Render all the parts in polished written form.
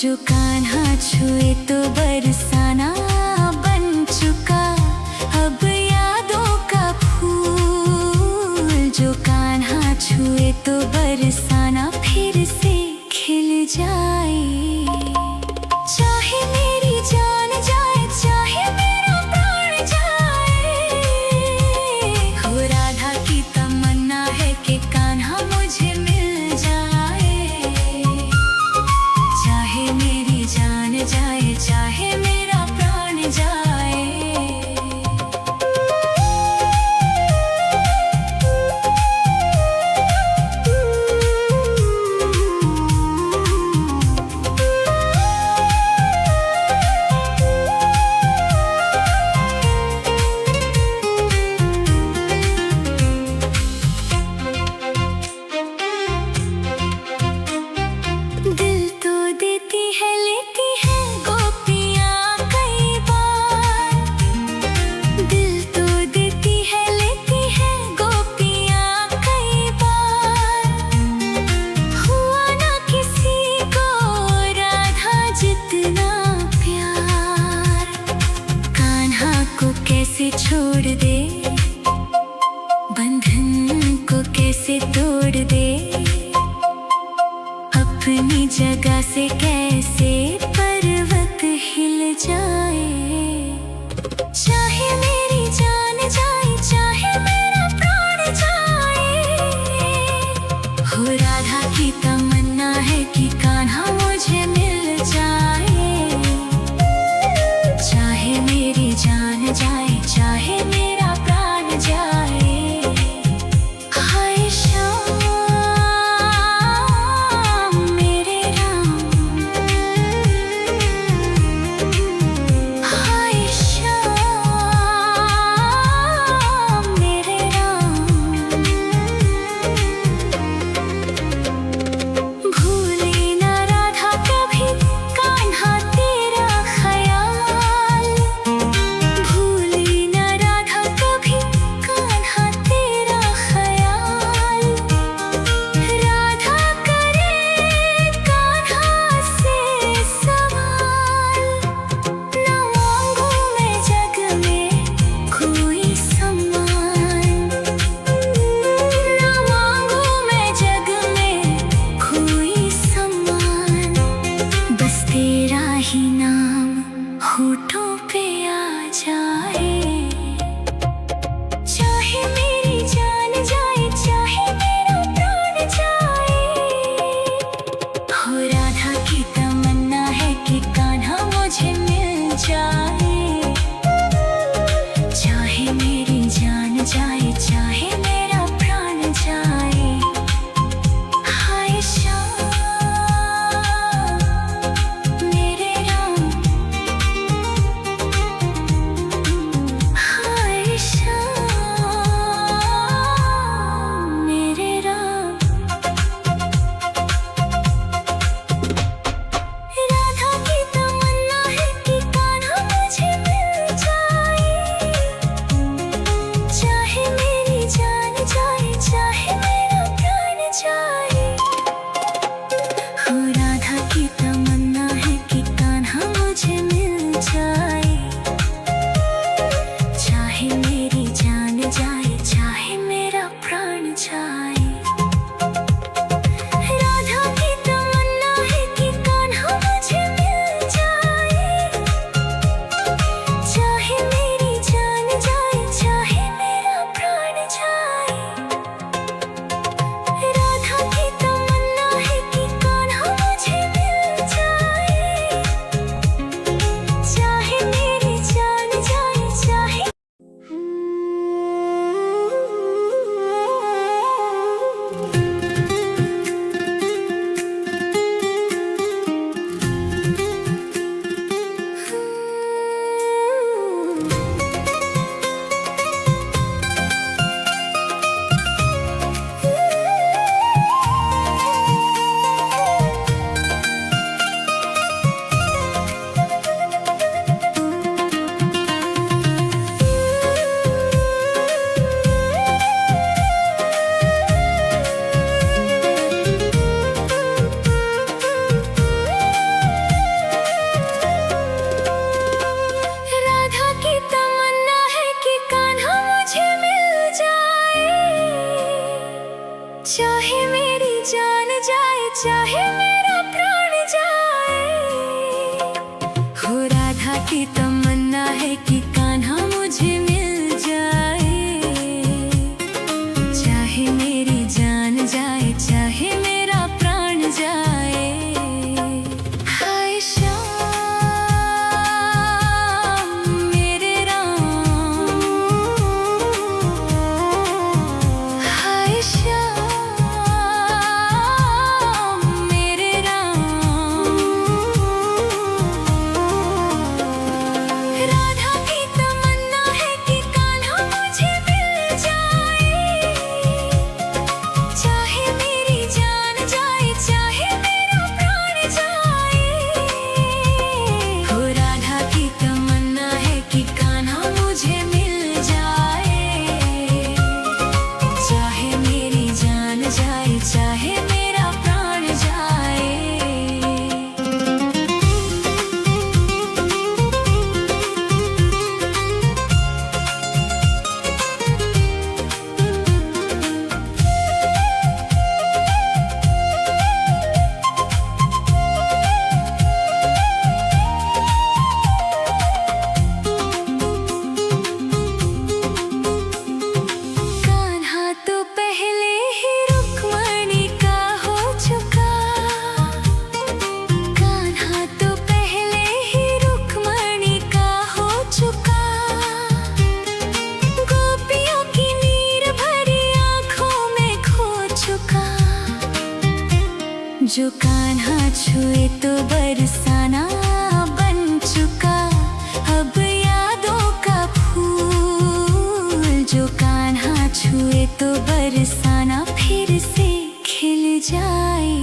जो कान्हा छुए तो बरसाना बन चुका अब यादों का फूल। जो कान्हा छुए तो बरसाना फिर से खिल जाए। चाहे मेरी जान जाए चाहे मेरा प्राण जाए, हो राधा की तमन्ना है कि कान्हा मुझे मिल जाए। चाहे मेरी जान जाए चाहे मेरा प्राण जाए। दिल तो देती है लेती है गोपियाँ कई बार। दिल तो देती है लेती है गोपियाँ कई बार। हुआ ना किसी को राधा जितना प्यार। कान्हा को कैसे छोड़ दे, बंधन को कैसे तोड़ दे, अपनी जगह से कैसे पर्वत हिल जाए। चाहे मेरी जान जाए चाहे मेरा प्राण जाए, हो राधा की तमन्ना है कि कान्हा मुझे मिल जाए। चाहे मेरी जान जाए चाहे मेरा प्राण जाए। हाय श्याम मेरे राम, हाय चाहे मेरी जान जाए, चाहे मेरा प्राण जाए। हो राधा की तमन्ना है कि कान्हा मुझे मिल जाए। चाहे मेरी जान जाए, चाहे मेरा प्राण जाए। हाय श्याम मेरे राम, हाय श्याम मेरे राम। राधा की तमन्ना है कि कान्हा मुझे मिल जाए। चाहे मेरी जान जाए, चाहे मेरा प्राण जाए। हो राधा की तमन्ना है कि कान्हा मुझे मिल जाए। चाहे मेरी जान जाए, चाहे मेरा प्राण जाए। कान्हा तो पहले ही रुक्मणी का हो चुका। कान्हा तो पहले ही रुक्मणी का हो चुका। गोपियों की नीर भरी आंखों में खो चुका। जो कान्हा छुए तो बरसाना बन चुका। अब यादों का फूल जो कान्हा छुए तो बरसाना फिर से खिल जाए।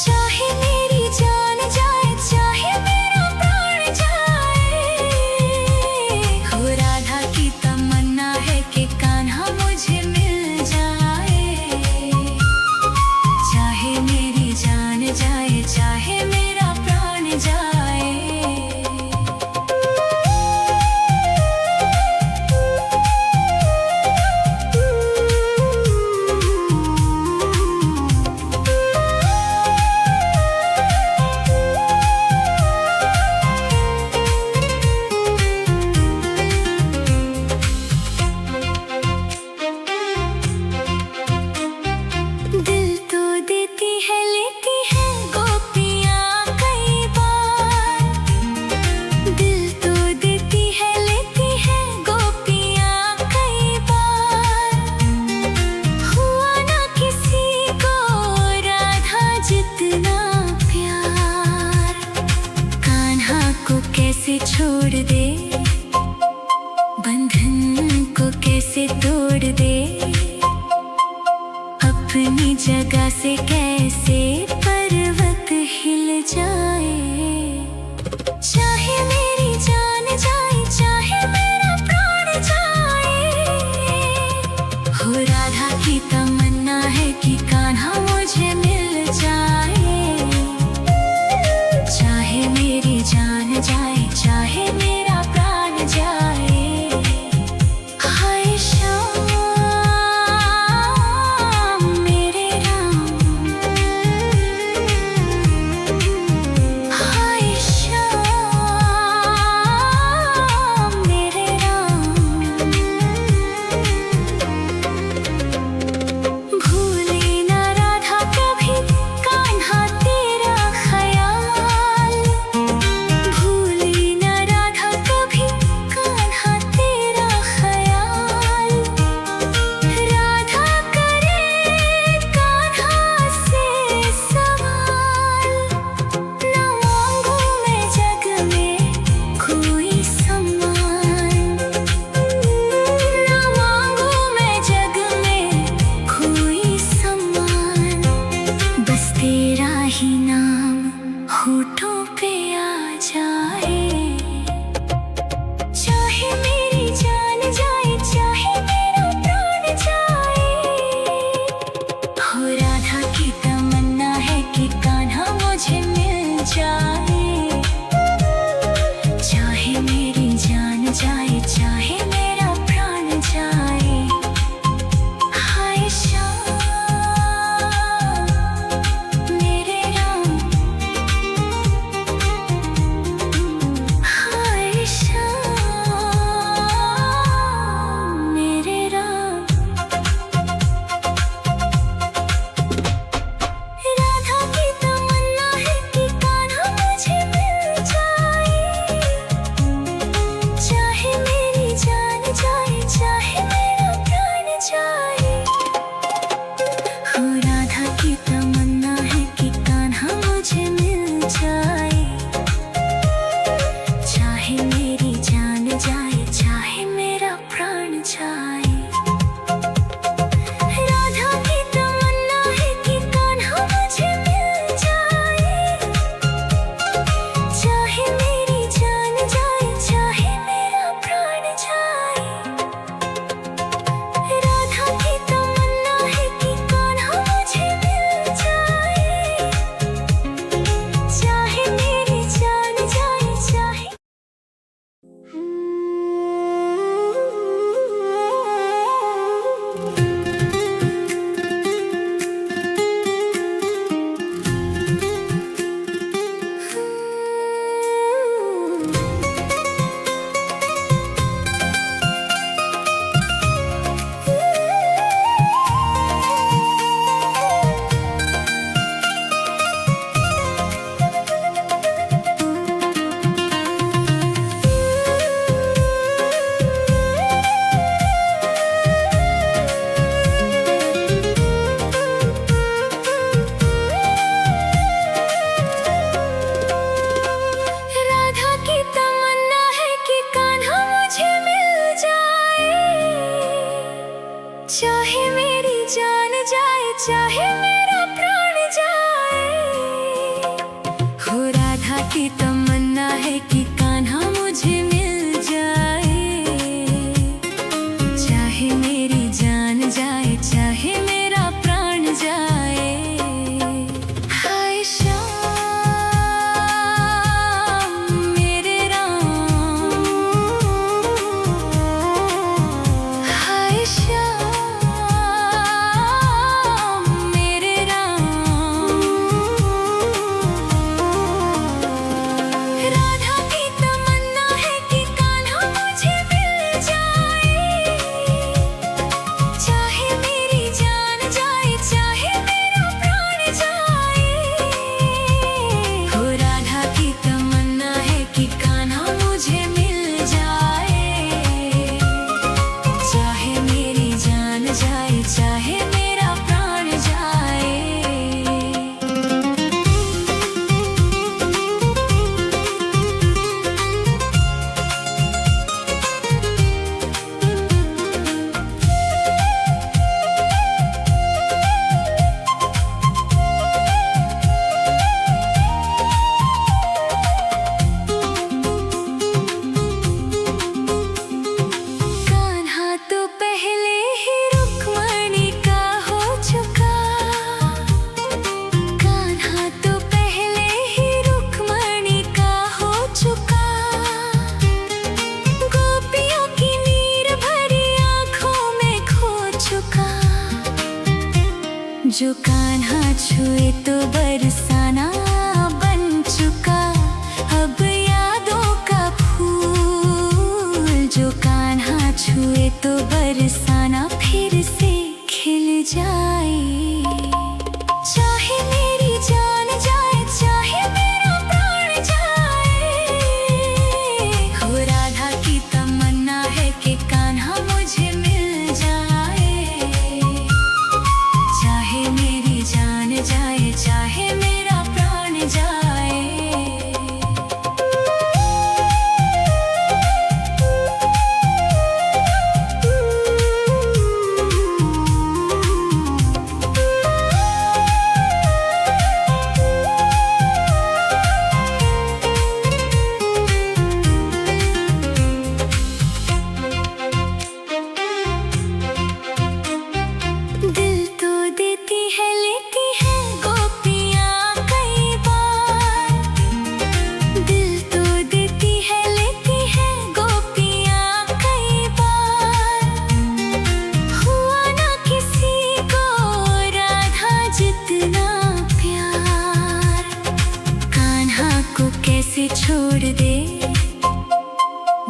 चाहे मेरी जान जाए, चाहे मेरा प्राण जाए। हो राधा की तमन्ना है कि कान्हा मुझे मिल जाए। चाहे मेरी जान जाए, चाहे मेरा प्राण जाए। दिल तो देती है, लेती है गोपियाँ कई बार। दिल तो देती है, लेती है गोपियाँ कई बार। हुआ ना किसी को राधा जितना प्यार। कान्हा को कैसे छोड़ दे, बंधन को कैसे तोड़ दे। अपनी जगह से कैसे पर्वत हिल जाए। चाहे मेरी जान जाए, चाहे मेरा प्राण जाए। हो राधा की तमन्ना है कि कान्हा मुझे मिल जाए। चाहे मेरी जान जाए, चाहे मेरा प्राण जाए। हाय श्याम मेरे राम, हाय श्याम मेरे राम। चाहे मेरी जान जाए, चाहे मेरा प्राण जाए, हो राधा की तमन्ना है कि कान्हा मुझे मिल जाए। चाहे मेरी जान जाए, चाहे मेरा प्राण जाए। हाय श्याम मेरे राम, हाय श्याम मेरे राम। राधा की तमन्ना है कि कान्हा मुझे मिल जाए। चाहे मेरी जान जाए, चाहे मेरा प्राण जाए, हो राधा की तमन्ना है कि कान्हा मुझे मिल जाए। चाहे मेरी जान जाए, चाहे मेरा प्राण जाए। कान्हा तो पहले ही रुक्मणी का हो चुका। कान्हा तो पहले ही रुक्मणी का हो चुका। गोपियों की नीर भरी आंखों में खो चुका। जो कान्हा छुए तो बरसाना बन चुका। अब यादों का फूल जो कान्हा छुए तो बरसाना फिर से खिल जाए। चाहे मेरी जान जाए, चाहे मेरा प्राण जाए, हो राधा की तमन्ना है कि कान्हा मुझे मिल जाए। चाहे मेरी जान जाए, चाहे मेरा प्राण जाए। दिल तो देती है, लेती है गोपियाँ कई बार। दिल तो देती है, लेती है गोपियाँ कई बार। हुआ ना किसी को राधा जितना प्यार। कान्हा को कैसे छोड़ दे,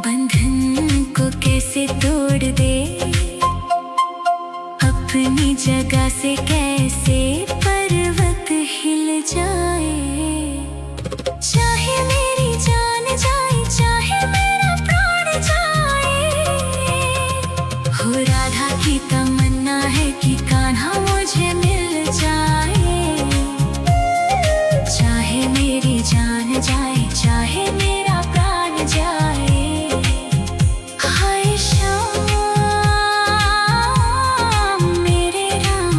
बंधन को कैसे तोड़ दे। अपनी जगह से कैसे पर्वत हिल जाए। चाहे मेरी जान जाए, चाहे मेरा प्राण जाए, हो राधा की तमन्ना है कि कान्हा मुझे मिल जाए। चाहे मेरी जान जाए, चाहे मेरा प्राण जाए। हाय श्याम मेरे राम,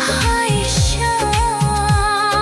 हाय श्याम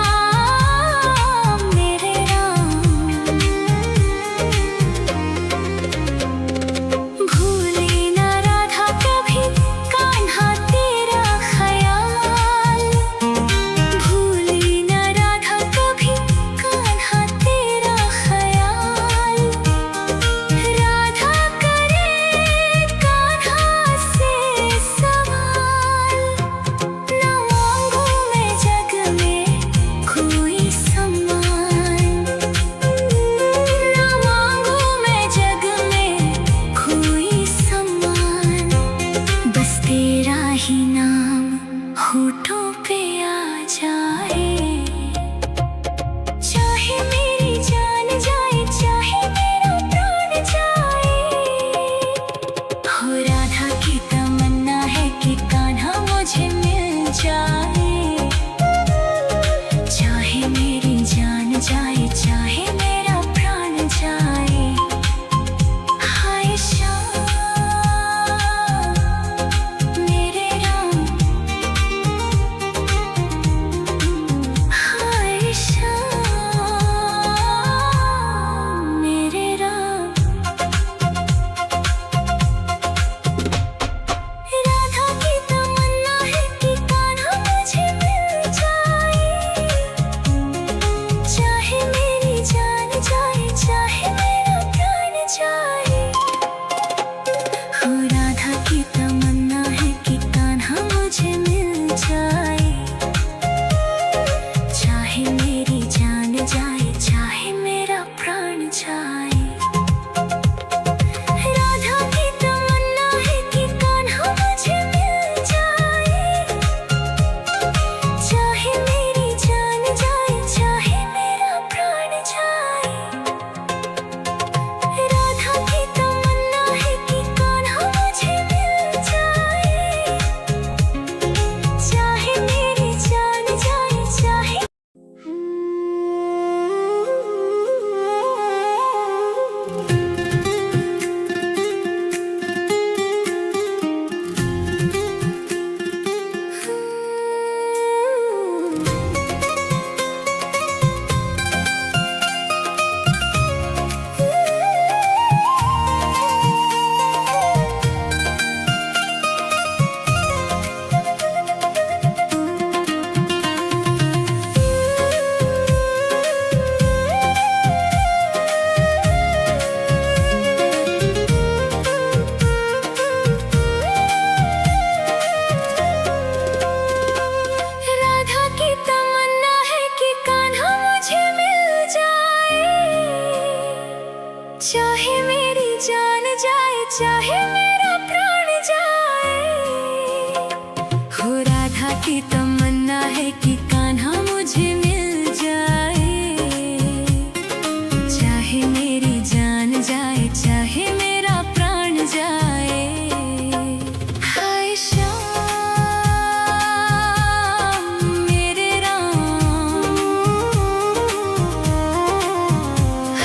चाहे मेरा प्राण जाए। हो राधा की तमन्ना है कि कान्हा मुझे मिल जाए। चाहे मेरी जान जाए, चाहे मेरा प्राण जाए। हाय श्याम मेरे राम,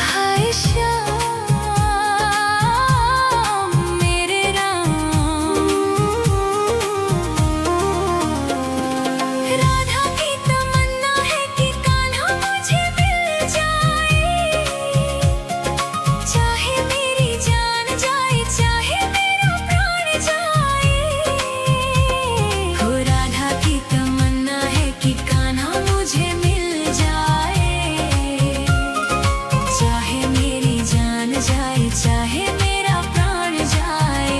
हाय श्याम मेरे राम। राधा की तमन्ना है कि कान्हा मुझे मिल जाए। चाहे मेरी जान जाए, चाहे मेरा प्राण जाए। हो राधा की तमन्ना है कि कान्हा मुझे मिल जाए। चाहे मेरी जान जाए, चाहे मेरा प्राण जाए।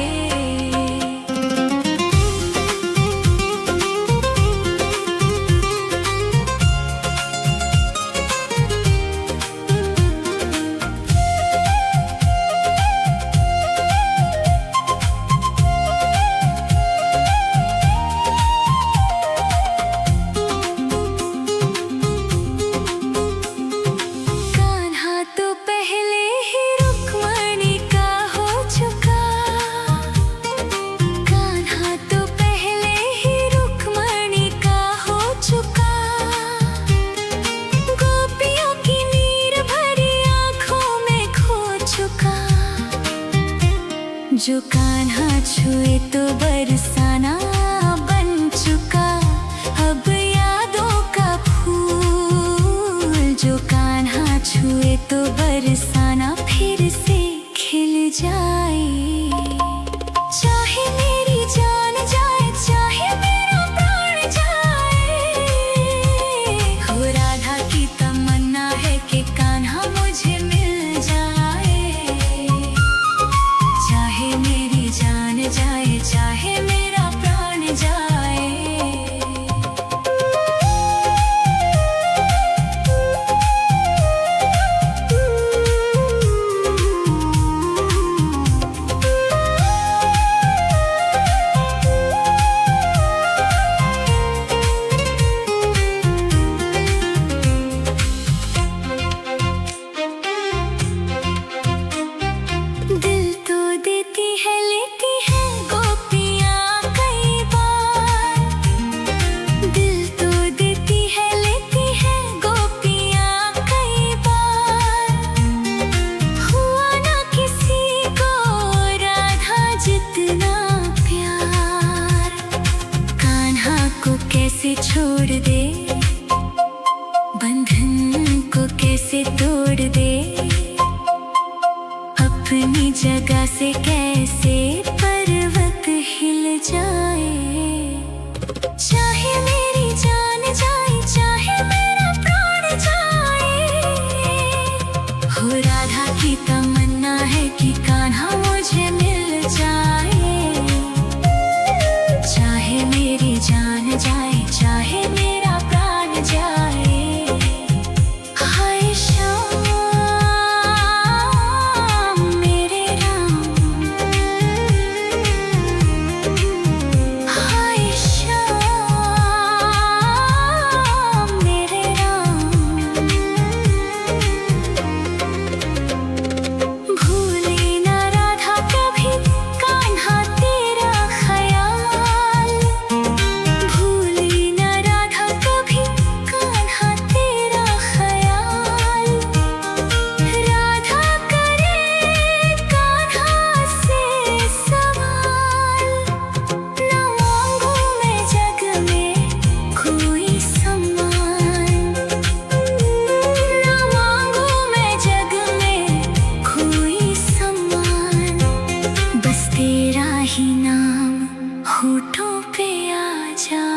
कान्हा तो पहले ही रुक्मणी का हो चुका। कान्हा तो पहले ही रुक्मणी का हो चुका। गोपियों की नीर भरी आंखों में खो चुका। जो कान्हा छुए तो बरसाना बन चुका। अब यादों का फूल जो कान्हा छुए तो बरसाना फिर से खिल जाए। चाहे मेरी जान जाए, चाहे मेरा प्राण जाए। हो राधा की तमन्ना है कि कान्हा मुझे मिल जाए। चाहे मेरी जान जाए, चाहे मेरा प्राण जाए। दिल तो देती है, लेती है गोपियाँ कई बार। दिल तो देती है, लेती है गोपियाँ कई बार। हुआ ना किसी को राधा जितना प्यार। कान्हा को कैसे छोड़ दे, बंधन को कैसे तोड़ दे। अपनी जगह से कैसे पर्वत हिल जाए। चाहे मेरी जान जाए, चाहे मेरा प्राण जाए। हो राधा की तमन्ना है कि कान्हा मुझे मिल जाए। चाहे मेरी जान जाए, चाहे मेरा प्राण जाए। हाय श्याम मेरे राम, हाय श्याम मेरे राम। भूले ना राधा कभी कान्हा तेरा ख्याल। भूले ना राधा कभी कान्हा तेरा ख्याल। राधा करे कान्हा से सवाल। ना मांगू मैं जग में कोई सम्मान। ना मांगू मैं जग में कोई सम्मान। बस तेरा ही नाम होठों पे आ जा।